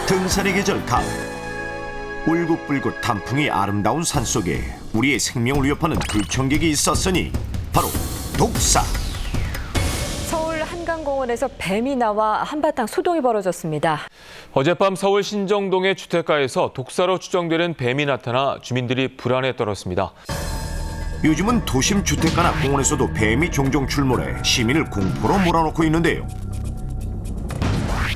등산의 계절 가을, 울긋불긋 단풍이 아름다운 산속에 우리의 생명을 위협하는 불청객이 있었으니 바로 독사. 서울 한강공원에서 뱀이 나와 한바탕 소동이 벌어졌습니다. 어젯밤 서울 신정동의 주택가에서 독사로 추정되는 뱀이 나타나 주민들이 불안에 떨었습니다. 요즘은 도심 주택가나 공원에서도 뱀이 종종 출몰해 시민을 공포로 몰아넣고 있는데요.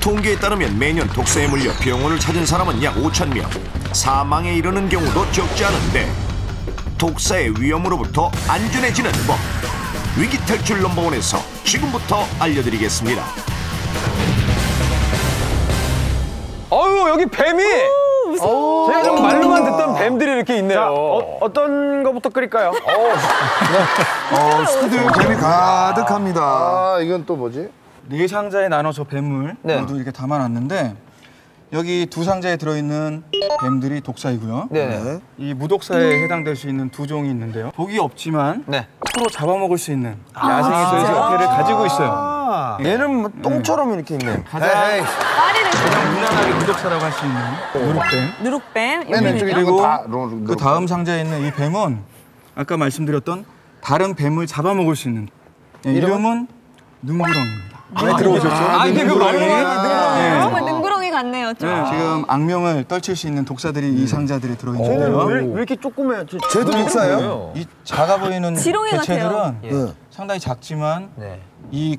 통계에 따르면 매년 독사에 물려 병원을 찾은 사람은 약 5,000명, 사망에 이르는 경우도 적지 않은데 독사의 위험으로부터 안전해지는 법, 위기탈출 넘버원에서 지금부터 알려드리겠습니다. 어유 여기 뱀이! 제가 좀 말로만 듣던 뱀들이 이렇게 있네요. 자, 어떤 거부터 끓일까요? 스튜디오에 뱀이 가득합니다. 아, 이건 또 뭐지? 네 상자에 나눠서 뱀을 모두 이렇게 담아놨는데 여기 두 상자에 들어있는 뱀들이 독사이고요. 네. 이 무독사에 해당될 수 있는 두 종이 있는데요. 독이 없지만 서로 잡아먹을 수 있는 야생의 형태를 가지고 있어요. 얘는 뭐 똥처럼 이렇게 있네. 가장 무난하게 무독사라고 할 수 있는 누룩뱀. 누룩뱀. 맨 왼쪽에 그리고 다 그 다음 상자에 있는 이 뱀은 아까 말씀드렸던 다른 뱀을 잡아먹을 수 있는 이름은 능구렁입니다. 들어보셨죠? 이게 그 말로만 능구렁이 같네요. 지금 악명을 떨칠 수 있는 독사들이 이 상자들에 들어있는데요. 왜 이렇게 조그매요? 쟤도 독사예요? 이 작아 보이는 지렁이 개체들은 상당히 작지만 이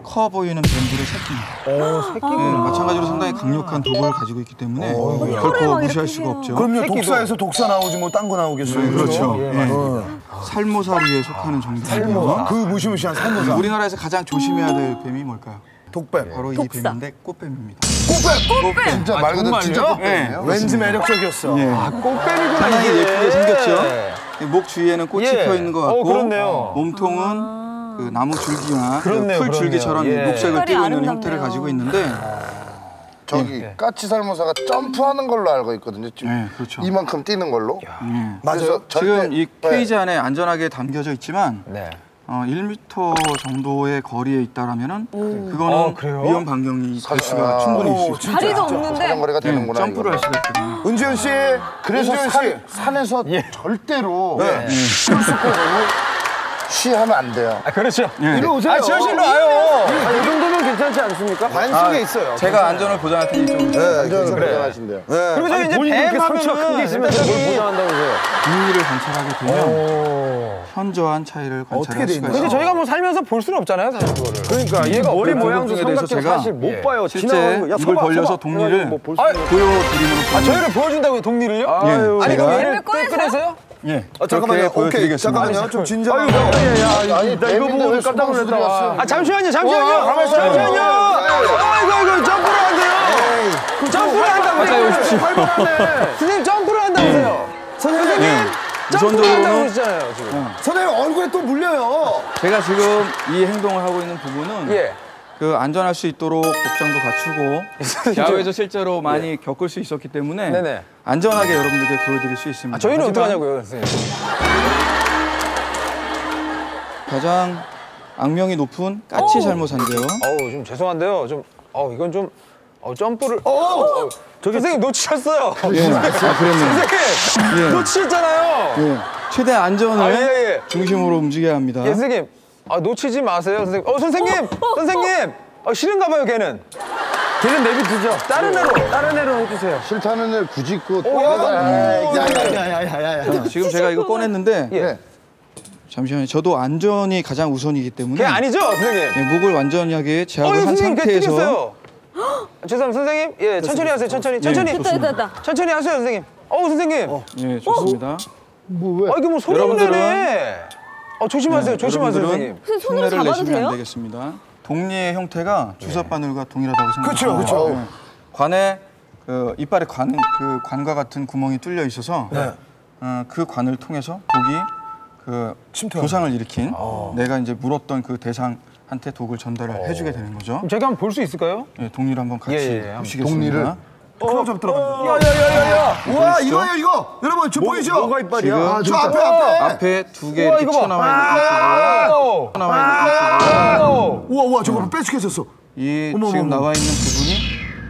커 보이는 뱀들의 새끼입니다. 마찬가지로 상당히 강력한 독을 가지고 있기 때문에 결코 무시할 수가 없죠. 그럼요, 독사에서 독사 나오지 뭐 딴 거 나오겠어요. 그렇죠. 살모사류에 속하는 정도고요. 그 무시무시한 살모사. 우리나라에서 가장 조심해야 될 뱀이 뭘까요? 독뱀. 바로 이 뱀인데 꽃뱀입니다. 꽃뱀! 진짜 말 그대로 진짜 꽃뱀이에요? 왠지 매력적이었어. 꽃뱀이구나. 상당히 예쁘게 생겼죠? 목 주위에는 꽃이 펴 있는 것 같고 그렇네요. 몸통은 그 나무 줄기나 그렇네요, 풀 줄기처럼 그렇네요. 녹색을 띠고 있는 아름답네요. 형태를 가지고 있는데 저기 까치살모사가 점프하는 걸로 알고 있거든요. 지금 그렇죠. 이만큼 뛰는 걸로. 맞아요. 지금 이 케이지 안에 안전하게 담겨져 있지만 1m 정도의 거리에 있다라면은 그거는 위험 반경이 될 수가 충분히 있을 수 있죠. 다리도 없는데 사정거리가 되는구나. 점프를 할 수가 있거든요. 은지원 씨, 그래서 산에서 절대로 풀숲고를 시하면 안 돼요. 그렇죠. 이리 오세요. 지현 씨 일로 와요. 이 정도면 괜찮지 않습니까? 반숙에 있어요. 제가 안전을 보장할 테니 좀 안전을 보장하신대요. 그리고 저기 이제 뱀 상처가 큰 게 있으면 뭘 보장한다고요? 분위기를 관찰하게 되면 현저한 차이를 관찰할 수가 있어요. 근데 저희가 뭐 살면서 볼 수는 없잖아요, 사실 그거를. 그러니까 얘가 머리 모양도 삼각형 사실 못 봐요. 실제 입을 벌려서 독리를 보여드리는 저희를 보여준다고요, 독리를요? 아니 그럼 얘를 꺼내서요? 잠깐만요. 보여드리겠습니다. 잠깐만요. 좀 진정하고. 아니, 나 이거 보고 깜짝 놀랐다. 잠시만요. 잠시만요. 이거 점프를 한대요. 점프를 한다고요. 선생님 점프를 한다고요. 선생님 점프를 한다고 그러시잖아요, 지금. 선생님 얼굴에 또 물려요. 제가 지금 이 행동을 하고 있는 부분은 그 안전할 수 있도록 복장도 갖추고 야외에서 실제로 많이 겪을 수 있었기 때문에 안전하게 여러분들께 보여드릴 수 있습니다. 저희는 어떻게 하냐고요, 선생님? 가장 악명이 높은 까치 살모사인데요. 좀 죄송한데요. 좀 이건 좀 점프를 저기 선생님 놓치셨어요. 그랬네요. 선생님 놓치셨잖아요. 최대 안전을 중심으로 움직여야 합니다. 선생님 놓치지 마세요, 선생님. 선생님 싫은가 봐요, 걔는 내비두죠. 다른 애로 해주세요. 싫다는 애 굳이 지금 제가 이거 꺼냈는데 잠시만요. 저도 안전이 가장 우선이기 때문에 걔 아니죠, 선생님? 목을 완전하게 제압을 한 상태에서 죄송합니다, 선생님. 천천히 하세요, 천천히. 됐다. 천천히 하세요, 선생님. 선생님. 좋습니다. 이게 뭐 소리를 내네. 조심하세요, 선생님. 손으로 잡아도 돼요? 안 되겠습니다. 독리의 형태가 주사바늘과 동일하다고 생각합니다. 그렇죠. 관에 이빨에 관과 같은 구멍이 뚫려 있어서 그 관을 통해서 독이 교상을 일으킨 내가 이제 물었던 그 대상한테 독을 전달을 해주게 되는 거죠. 그럼 제가 한번 볼 수 있을까요? 독리를 한번 같이 보시겠습니다. 그럼 좀 들어갑니다. 야야야야야! 우와 이거요 이거! 여러분 저 보이죠? 뭐가 이빨이야? 저 앞에 두 개 이렇게 튀어나와 있는 우와 저거 뾰족해졌어. 지금 나와 있는 부분이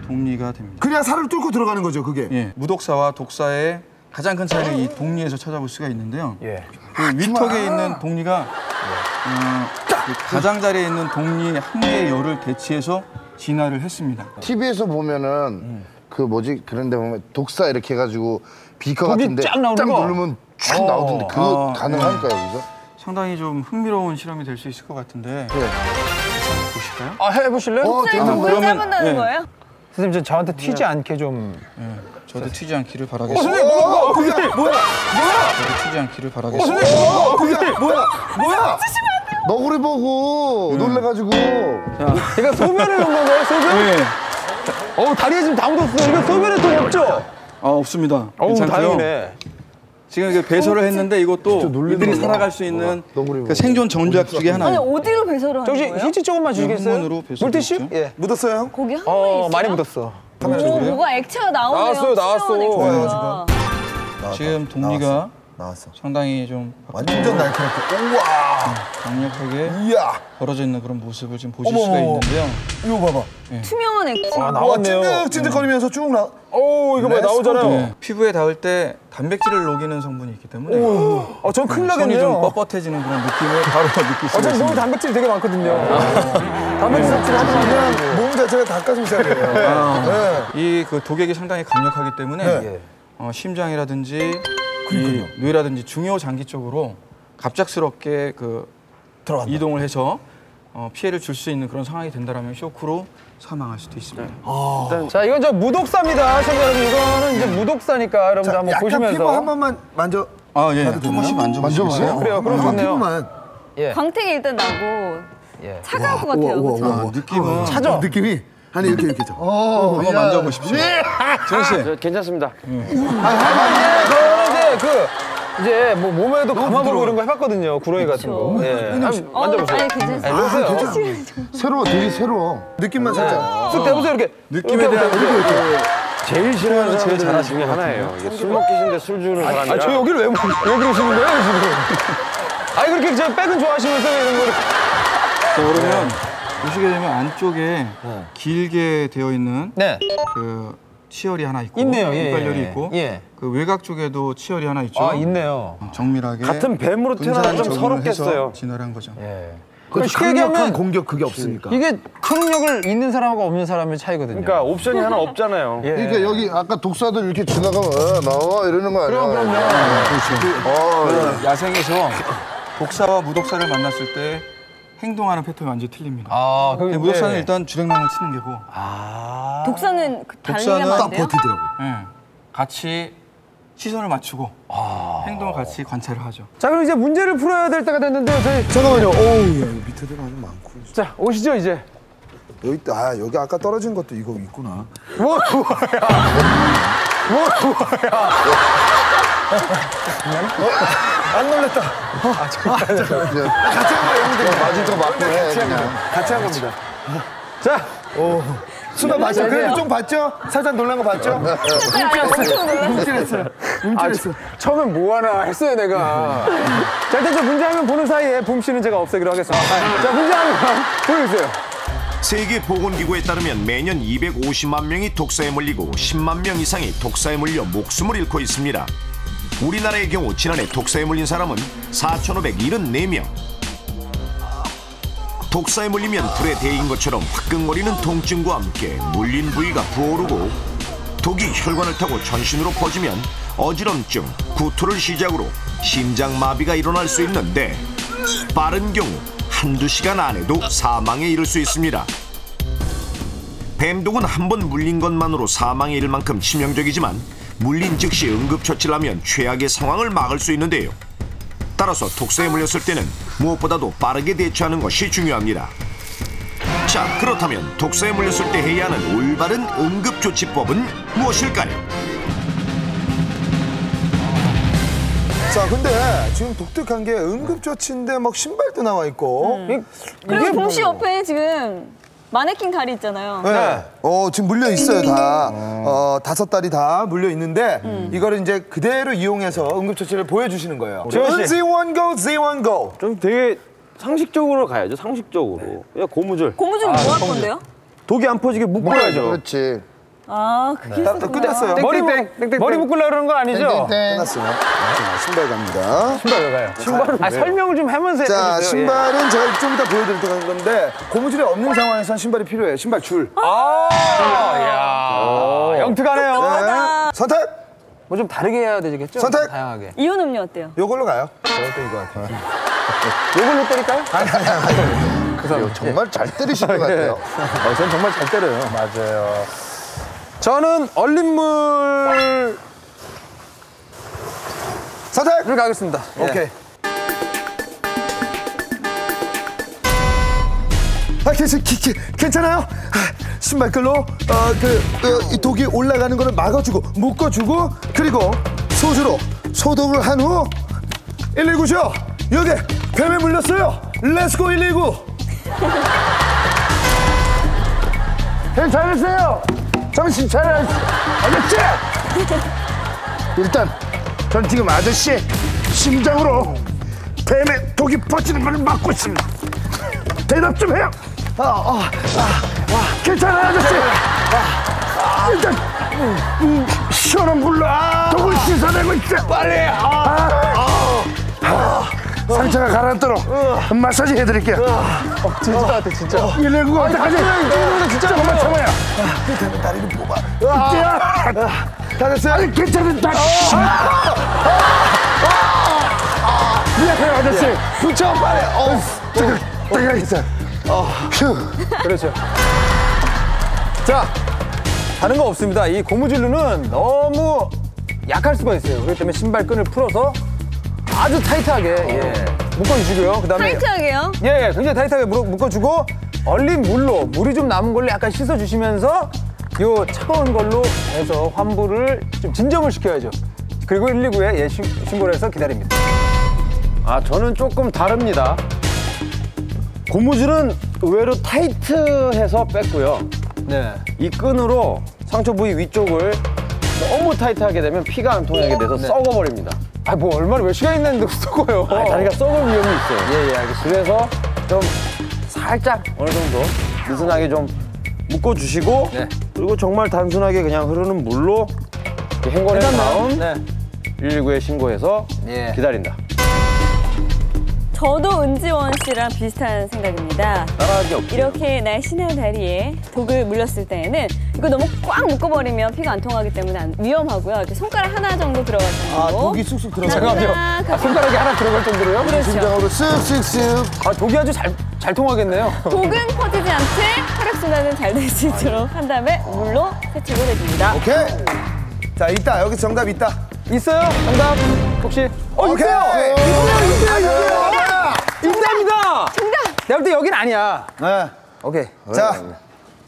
독리가 됩니다. 그냥 살을 뚫고 들어가는 거죠, 그게. 예, 무독사와 독사의 가장 큰 차이를 이 독리에서 찾아볼 수가 있는데요. 예. 그 위턱에 있는 독리가 그 가장자리에 있는 독리 한 개의 열을 대치해서 진화를 했습니다. TV에서 보면은 그 뭐지 그런데 보면 독사 이렇게 해가지고 비커 독이 같은데 쫙 나오는 거? 누르면 쫙 나오던데 그거 가능할까요, 여기서? 상당히 좀 흥미로운 실험이 될 수 있을 것 같은데 네. 보실까요? 아, 해보실래요? 독사의 독을 그러면- 짜본다는 예. 거예요? 선생님, 저한테 튀지 않게 좀. 저도 튀지 않기를 바라겠습니다. 그게 뭐야? 저도 튀지 않기를 바라겠습니다. 그게 뭐야? 너구리 보고 놀래가지고 이거 소변을 넣은 건가요, 소변? 네. 다리에 지금 다 묻었어요. 이거 소변에 또 없죠? 없습니다. 어우, 괜찮고요. 다행이네. 지금 이게 배설을 했는데 이것도 이들이 살아갈 수 있는 그 생존 전략 중에 아니 하나예요. 어디로 배설을 하는 혹시 거예요? 힌트 조금만 주시겠어요? 항문으로 배설이 물티슈? 있죠. 예. 묻었어요, 형? 거기 항문이 있어요? 많이 묻었어. 오, 뭐가 액체가 나오네요. 나왔어요, 나왔어. 투명한 좋아요, 액체가. 지금 독리가 나왔어. 상당히 좀 완전 날카롭게. 우와! 강력하게 이야! 벌어져 있는 그런 모습을 지금 보실 어머, 수가 어머. 있는데요. 이거 봐봐. 투명한 액체. 나왔네요. 찐득찐득거리면서 쭉 나. 오, 이거 뭐야, 나오잖아요. 네. 피부에 닿을 때 단백질을 녹이는 성분이 있기 때문에 전 큰일 손이 좀 나겠네요. պ뻣해지는 그런 느낌을 바로 느낄 수가 전 몸에 있습니다. 단백질 되게 많거든요. 단백질 섭취를 하지 마세요. 그냥 몸 자체가 닭가슴살이에요. 네. 이 그 독액이 상당히 강력하기 때문에 네. 심장이라든지 이 뇌라든지 중요 장기 쪽으로 갑작스럽게 그 들어간다. 이동을 해서 피해를 줄 수 있는 그런 상황이 된다라면 쇼크로 사망할 수도 있습니다. 자, 이건 저 무독사입니다. 시청자 여러분, 이거는 이제 무독사니까 여러분들 한번 약간 보시면서. 피부 한 번만 만져. 예. 봐도 되나요? 조금씩 만져보시겠어요? 그래요, 그럼 좋네요. 피부만. 광택이 일단 나고 예. 차가울 것 같아요. 그렇죠? 느낌은 찾아. 느낌이 아니 이렇게 좀. 한번 만져보십시오. 지현 씨. 괜찮습니다. 저는 이제 뭐 몸에도 감아보고 이런 거 해봤거든요. 구렁이 같은 거. 예. 한번 만져보세요. 아니 괜찮아요. 해보세요. 새로워, 되게 새로워. 느낌만 살짝. 쑥 대보세요, 이렇게. 느낌에 대한 제일 싫어하는 제일 사람들 잘하시는 중에 것 하나예요. 이게 술 먹기 싫은데 술 주는 사람이라. 저 여기를 왜 그러시는 거예요, 지금? 아니, 그렇게 저 백은 좋아하시면서 왜 이런 거를. 자, 그러면 보시게 되면 안쪽에 길게 되어 있는 네. 그 치열이 하나 있고 있네요. 예, 이빨열이 예. 있고 예. 그 외곽 쪽에도 치열이 하나 있죠. 아, 있네요. 정밀하게 같은 뱀으로 태어나서 좀 분산적으로 해서 서럽겠어요. 진화를 한 거죠. 예. 그 쉽게 강력한 얘기하면 공격 그게 없으니까. 이게 초능력을 있는 사람하고 없는 사람의 차이거든요. 그러니까 옵션이 하나 없잖아요. 예. 그러니까 여기 아까 독사들 이렇게 지나가면 나와 이러는 거 아니야? 그렇죠. 야생에서 독사와 무독사를 만났을 때 행동하는 패턴이 완전히 틀립니다. 아, 근데 무독사는 일단 주랭랑을 치는 게고 독사는 달리면 독사는 안 딱 돼요? 버티더라고. 같이 시선을 맞추고 행동을 같이 관찰을 하죠. 자, 그럼 이제 문제를 풀어야 될 때가 됐는데요. 저희 잠깐만요. 어우, 야, 여기 밑에도 아주 많고. 자, 오시죠, 이제. 여기 여기 아까 떨어진 것도 이거 있구나. 안 놀랬다. 같이 한 거야, 맞을 거 맞고 해, 그냥. 같이 한 겁니다. 자, 수다 봤죠? 그래도 좀 봤죠? 살짝 놀란 거 봤죠? 움찔했어요. 움찔했어. 처음엔 뭐 하나 했어요, 내가. 자, 일단 저 문제 한번 보는 사이에 봄 씨는 제가 없애기로 하겠습니다. 자, 문제 한번 보여주세요. 세계보건기구에 따르면 매년 250만 명이 독사에 물리고 10만 명 이상이 독사에 물려 목숨을 잃고 있습니다. 우리나라의 경우 지난해 독사에 물린 사람은 4,574명. 독사에 물리면 불에 데인 것처럼 화끈거리는 통증과 함께 물린 부위가 부어오르고 독이 혈관을 타고 전신으로 퍼지면 어지럼증, 구토를 시작으로 심장마비가 일어날 수 있는데 빠른 경우 한두 시간 안에도 사망에 이를 수 있습니다. 뱀독은 한 번 물린 것만으로 사망에 이를 만큼 치명적이지만 물린 즉시 응급처치를 하면 최악의 상황을 막을 수 있는데요. 따라서 독사에 물렸을 때는 무엇보다도 빠르게 대처하는 것이 중요합니다. 자, 그렇다면 독사에 물렸을 때 해야 하는 올바른 응급조치법은 무엇일까요? 자, 근데 지금 독특한 게 응급조치인데 막 신발도 나와 있고. 그리고 봄 씨 옆에 지금 마네킹 다리 있잖아요. 네. 지금 물려 있어요, 다. 5다리 다 물려 있는데 이거를 이제 그대로 이용해서 응급처치를 보여주시는 거예요. Z1 go, Z1 go. 좀 되게 상식적으로 가야죠. 상식적으로. 그냥 고무줄. 고무줄 뭐 할 건데요? 독이 안 퍼지게 묶어야죠. 그렇지. 아, 그게 또 끝났어요. 머리 묶으려고 그러는 거 아니죠? 땡땡. 끝났어요. 자, 신발 갑니다. 신발 왜 가요? 신발은 설명을 좀 하면서 자, 해주세요. 신발은 제가 좀 이따 보여드릴 건데 고무줄이 없는 상황에서는 신발이 필요해요. 신발 줄. 영특 하네요. 네. 선택! 뭐 좀 다르게 해야 되겠죠? 선택! 다양하게. 이온 음료 어때요? 요걸로 가요. 요걸로 때릴까요? 정말 잘 때리실 것 같아요. 전 정말 잘 때려요. 맞아요. 저는 얼린물 선택! 가겠습니다. 오케이. 아, 괜찮아요? 아, 신발끈으로 이 독이 올라가는 거를 막아주고 묶어주고 그리고 소주로 소독을 한 후 119죠? 여기 뱀에 물렸어요. 렛츠고 119. 괜찮으세요? 정신 차려 아저씨. 일단 전 지금 아저씨의 심장으로 뱀의 독이 퍼지는 걸 막고 있습니다. 대답 좀 해요. 괜찮아요, 아저씨. 일단 시원한 물로 독을 씻어내고 있어. 빨리. 상처가 가라앉도록 마사지 해드릴게요. 진짜 같아, 진짜. 119가 어떡하지? 진짜 정말 참아요. 끝에는 다리를 뽑아. 다 됐어요? 아니, 괜찮은 다리. 미안해요, 아저씨. 붙여, 빨리. 내가 있어. 휴. 그렇죠. 자, 다른 거 없습니다. 이 고무줄루는 너무 약할 수가 있어요. 그렇기 때문에 신발끈을 풀어서 아주 타이트하게 묶어주시고요. 그다음에 타이트하게요? 예, 굉장히 타이트하게 묶어주고 얼린 물로 물이 좀 남은 걸로 약간 씻어주시면서 요 차가운 걸로 해서 환부를 좀 진정을 시켜야죠. 그리고 119에 신고를 해서 기다립니다. 아, 저는 조금 다릅니다. 고무줄은 의외로 타이트해서 뺐고요. 네. 이 끈으로 상처 부위 위쪽을 너무 타이트하게 되면 피가 안 통하게 돼서 썩어버립니다. 아, 뭐 얼마나 몇 시간 있는데 썩어요. 아, 다리가 썩을 위험이 있어요. 예, 알겠습니다. 그래서 좀 살짝 어느 정도 느슨하게 좀 묶어주시고 그리고 정말 단순하게 그냥 흐르는 물로 헹궈낸 다음 119에 신고해서 기다린다. 저도 은지원 씨랑 비슷한 생각입니다. 따라하기 없죠. 이렇게 날씬한 다리에 독을 물렸을 때에는 이거 너무 꽉 묶어버리면 피가 안 통하기 때문에 위험하고요. 이렇게 손가락 하나 정도 들어갈 정도. 독이 쑥쑥 들어가요. 잠깐만요. 손가락이 하나 들어갈 정도로요? 그렇죠. 심장으로 쓱쓱쓱. 아, 독이 아주 잘 통하겠네요. 독은 퍼지지 않게 혈액순환은 잘 될 수 있도록 한 다음에 물로 세척을 해줍니다. 오케이. 자, 있다. 여기 정답 있다. 있어요? 정답 혹시? 오케이. 있어요! 있답니다! 정답! 내가 볼 때 여긴 아니야. 네. 오케이. 자,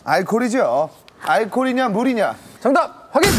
알코올이죠. 알코올이냐 물이냐. 정답 확인!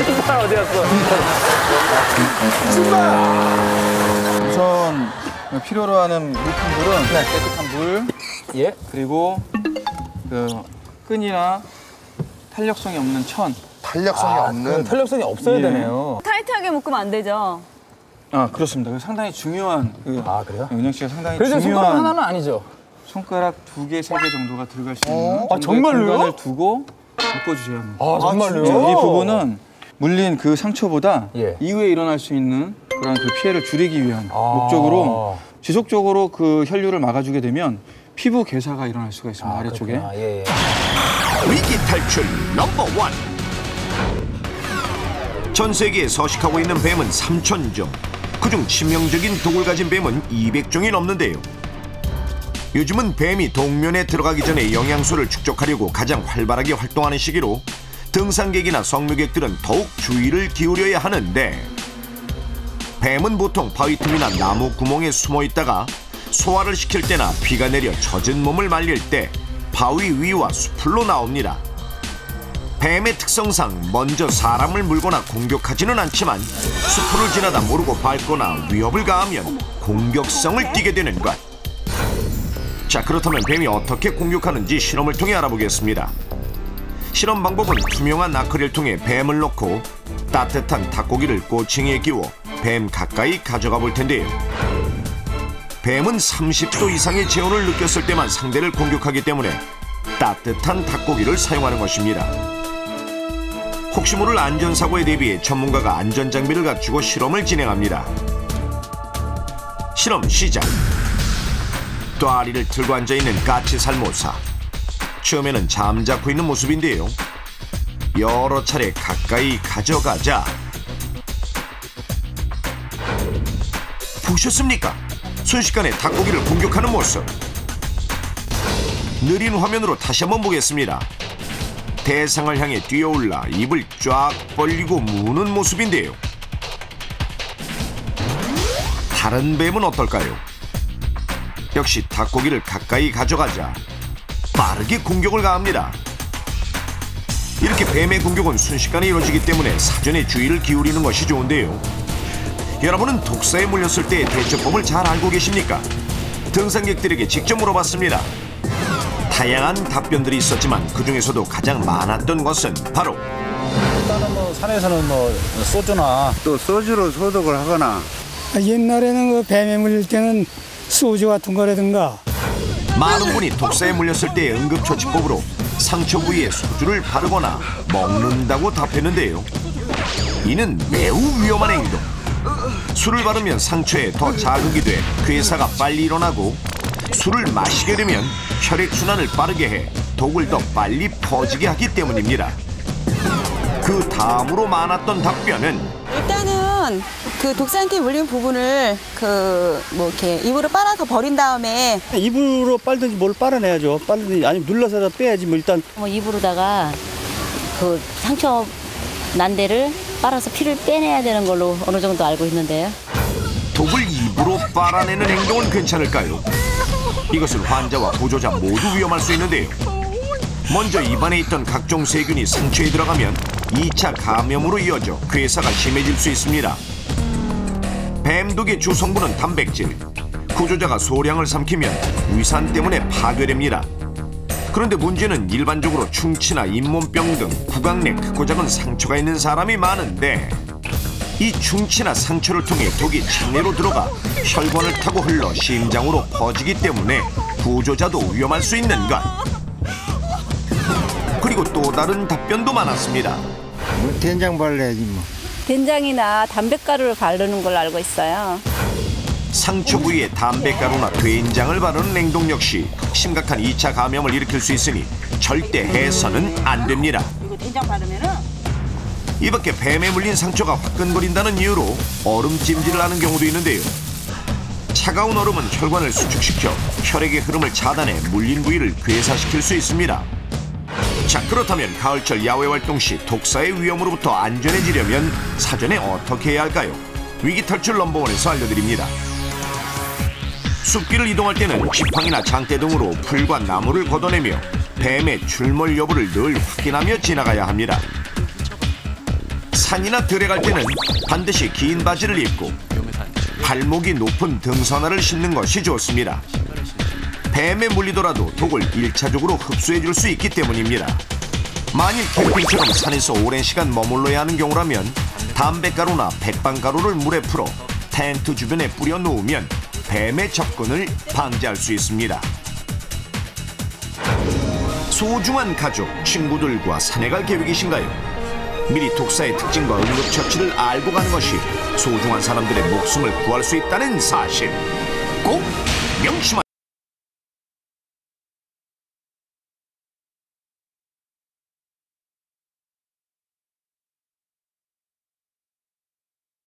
신발 어디 갔어? 우선 필요로 하는 물품들은 깨끗한 물, 그리고 그 끈이나 탄력성이 없는 천. 탄력성이 없는. 탄력성이 없어야 되네요. 타이트하게 묶으면 안 되죠. 아, 그렇습니다. 상당히 중요한 그래요? 은영 씨가 상당히 그래서 손가락 중요한 하나는 아니죠? 손가락 2개, 3개 정도가 들어갈 수 있는 아, 정말로요? 공간을 두고 묶어주셔야 합니다. 아, 정말로요? 이 부분은 물린 그 상처보다 예. 이후에 일어날 수 있는 그런 그 피해를 줄이기 위한 목적으로 지속적으로 그 혈류를 막아주게 되면 피부 괴사가 일어날 수가 있습니다. 아래쪽에. 예. 위기 탈출 넘버 원. 전 세계에 서식하고 있는 뱀은 3,000종. 그중 치명적인 독을 가진 뱀은 200종이 넘는데요. 요즘은 뱀이 동면에 들어가기 전에 영양소를 축적하려고 가장 활발하게 활동하는 시기로 등산객이나 성묘객들은 더욱 주의를 기울여야 하는데, 뱀은 보통 바위 틈이나 나무 구멍에 숨어 있다가 소화를 시킬 때나 비가 내려 젖은 몸을 말릴 때 바위 위와 수풀로 나옵니다. 뱀의 특성상 먼저 사람을 물거나 공격하지는 않지만 수풀을 지나다 모르고 밟거나 위협을 가하면 공격성을 띠게 되는 것. 자, 그렇다면 뱀이 어떻게 공격하는지 실험을 통해 알아보겠습니다. 실험 방법은 투명한 아크릴을 통해 뱀을 넣고 따뜻한 닭고기를 꼬챙이에 끼워 뱀 가까이 가져가 볼 텐데요. 뱀은 30도 이상의 체온을 느꼈을 때만 상대를 공격하기 때문에 따뜻한 닭고기를 사용하는 것입니다. 혹시 모를 안전사고에 대비해 전문가가 안전장비를 갖추고 실험을 진행합니다. 실험 시작. 또아리를 들고 앉아있는 까치살모사. 처음에는 잠자코 있는 모습인데요. 여러 차례 가까이 가져가자. 보셨습니까? 순식간에 닭고기를 공격하는 모습. 느린 화면으로 다시 한번 보겠습니다. 대상을 향해 뛰어올라 입을 쫙 벌리고 무는 모습인데요. 다른 뱀은 어떨까요? 역시 닭고기를 가까이 가져가자 빠르게 공격을 가합니다. 이렇게 뱀의 공격은 순식간에 이루어지기 때문에 사전에 주의를 기울이는 것이 좋은데요. 여러분은 독사에 물렸을 때의 대처법을 잘 알고 계십니까? 등산객들에게 직접 물어봤습니다. 다양한 답변들이 있었지만 그중에서도 가장 많았던 것은 바로 일단은 뭐 산에서는 뭐 소주나 또 소주로 소독을 하거나 옛날에는 그 뱀에 물릴 때는 소주 같은 거라든가 많은 분이 독사에 물렸을 때의 응급처치법으로 상처 부위에 소주를 바르거나 먹는다고 답했는데요. 이는 매우 위험한 행동. 술을 바르면 상처에 더 자극이 돼 괴사가 빨리 일어나고 술을 마시게 되면 혈액순환을 빠르게 해 독을 더 빨리 퍼지게 하기 때문입니다. 그 다음으로 많았던 답변은 일단은 그 독사한테 물린 부분을 이렇게 입으로 빨아서 버린 다음에 입으로 빨든지 뭘 빨아내야죠. 빨든지 아니면 눌러서 빼야지 뭐 일단 입으로다가 그 상처 난 데를 빨아서 피를 빼내야 되는 걸로 어느 정도 알고 있는데요. 독을 입으로 빨아내는 행동은 괜찮을까요? 이것은 환자와 보조자 모두 위험할 수 있는데요. 먼저 입안에 있던 각종 세균이 상처에 들어가면 2차 감염으로 이어져 괴사가 심해질 수 있습니다. 뱀독의 주 성분은 단백질. 구조자가 소량을 삼키면 위산 때문에 파괴됩니다. 그런데 문제는 일반적으로 충치나 잇몸병 등 구강 내 크고 작은 상처가 있는 사람이 많은데, 이 충치나 상처를 통해 독이 장내로 들어가 혈관을 타고 흘러 심장으로 퍼지기 때문에 구조자도 위험할 수 있는 것. 그리고 또 다른 답변도 많았습니다. 된장 발라야지 뭐. 된장이나 담뱃가루를 바르는 걸로 알고 있어요. 상처 부위에 담뱃가루나 된장을 바르는 행동 역시 심각한 2차 감염을 일으킬 수 있으니 절대 해서는 안 됩니다. 이거 된장 바르면은 이 밖에 뱀에 물린 상처가 화끈거린다는 이유로 얼음찜질을 하는 경우도 있는데요. 차가운 얼음은 혈관을 수축시켜 혈액의 흐름을 차단해 물린 부위를 괴사시킬 수 있습니다. 자, 그렇다면 가을철 야외활동 시 독사의 위험으로부터 안전해지려면 사전에 어떻게 해야 할까요? 위기탈출 넘버원에서 알려드립니다. 숲길을 이동할 때는 지팡이나 장대 등으로 풀과 나무를 걷어내며 뱀의 출몰 여부를 늘 확인하며 지나가야 합니다. 산이나 들에 갈 때는 반드시 긴 바지를 입고 발목이 높은 등산화를 신는 것이 좋습니다. 뱀에 물리더라도 독을 1차적으로 흡수해 줄 수 있기 때문입니다. 만일 캠핑처럼 산에서 오랜 시간 머물러야 하는 경우라면 담뱃가루나 백방가루를 물에 풀어 텐트 주변에 뿌려 놓으면 뱀의 접근을 방지할 수 있습니다. 소중한 가족, 친구들과 산에 갈 계획이신가요? 미리 독사의 특징과 응급처치를 알고 가는 것이 소중한 사람들의 목숨을 구할 수 있다는 사실 꼭 명심하세요.